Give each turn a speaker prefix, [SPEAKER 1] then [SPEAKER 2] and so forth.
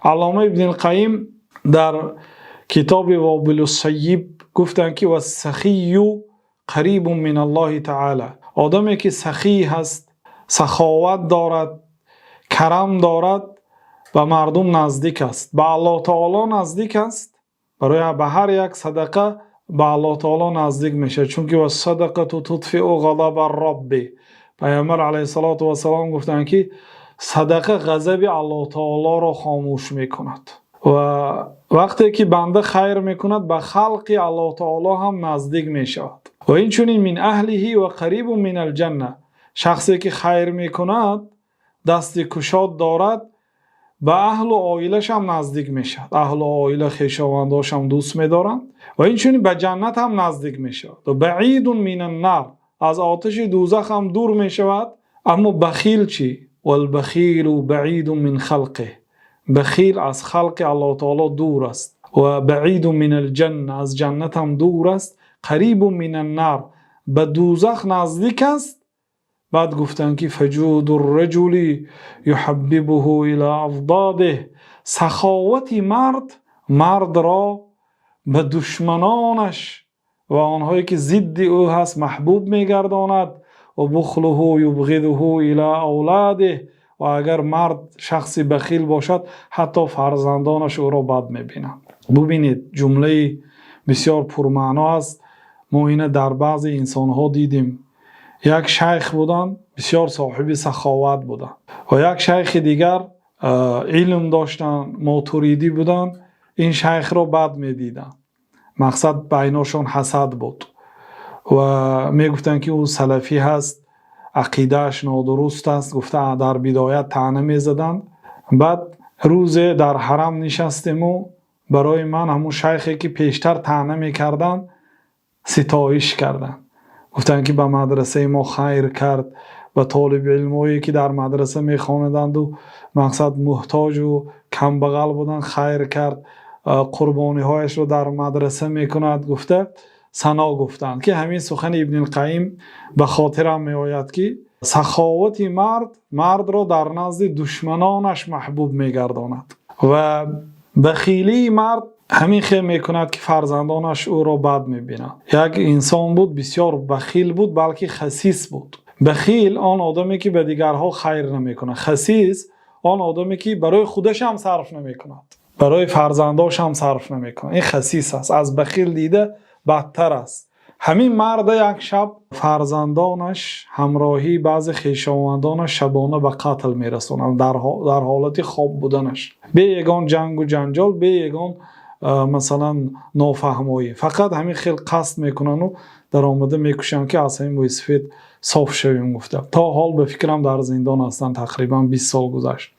[SPEAKER 1] علامه ابن القیم در کتاب وابل الصیب گفتند که والسخی قریب من الله تعالی، آدمی که سخی هست، سخاوت دارد، کرم دارد، به مردم نزدیک است، به الله تعالی نزدیک است. برای به هر یک صدقه به الله تعالی نزدیک میشه، چون که والصدقه تطفئ غضب الرب. پیامبر علیه الصلاة و السلام گفتند که صدقه غضب الله تعالی را خاموش میکند و وقتی که بنده خیر میکند به خلق الله تعالی هم نزدیک میشود. و این چنین من اهله و قریب من الجنه، شخصی که خیر میکند دست کشاد دارد به اهل و عائلش هم نزدیک میشد، اهل و عائله خویشاونداش هم دوست میدارند و این چنین به جنت هم نزدیک میشود. و بعید من النار، از آتش دوزخ هم دور میشود. اما بخیل چی؟ والبخیل بعید من خلقه، بخیل از خلق الله تعالی دور است. و بعید من الجنه، از جنت هم دور است. قریب من النار، به دوزخ نزدیک است. بعد گفتن که فجود الرجل یحببه الى افضاده، سخاوت مرد را به دشمنانش و آنهایی که ضد او هست محبوب میگرداند. و بخله یبغضه الى اولاده، و اگر مرد شخصی بخیل باشد حتی فرزندانش او را بد میبینند. ببینید جمله بسیار پرمعنا است. ما اینه در بعضی انسان ها دیدیم. یک شیخ بودن بسیار صاحب سخاوت بودن و یک شیخ دیگر علم داشتن، ماتوریدی بودن، این شیخ را بد میدیدن. مقصد بیناشون حسد بود و میگفتن که او سلفی هست، عقیدهش نادرست است. گفته در بدایت طعنه میزدند. بعد روز در حرم نشستیم و برای من همون شیخی که پیشتر طعنه میکردن ستایش کردن. گفتن که به مدرسه ما خیر کرد، به طالب علمایی که در مدرسه میخواندند و مقصد محتاج و کم بغل بودن خیر کرد، قربانی هایش رو در مدرسه میکند. گفته ثنا گفتند که همین سخن ابن القیم به خاطرم میآید که سخاوت مرد را در نزد دشمنانش محبوب میگرداند و بخیلی مرد همین خیر میکند که فرزندانش او را بد میبینند. یک انسان بود بسیار بخیل بود، بلکه خسیس بود. بخیل آن آدمی که به دیگرها خیر نمیکند، خسیس آن آدمی که برای خودش هم صرف نمیکند، برای فرزنداش هم صرف نمیکند. این خسیس است، از بخیل دیده بدتر است. همین مرد یک شب فرزندانش همراهی بعض خویشاوندانش شبانه به قتل میرسونند در حالت خواب بودنش، به یگان جنگ و جنجال، به یگان مثلا نافهمایی، فقط همین خیلی قصد میکنن و در آمده میکشن که از همین بایسفید صاف شویم. گفته تا حال به فکرم در زندان هستن، تقریبا 20 سال گذشت.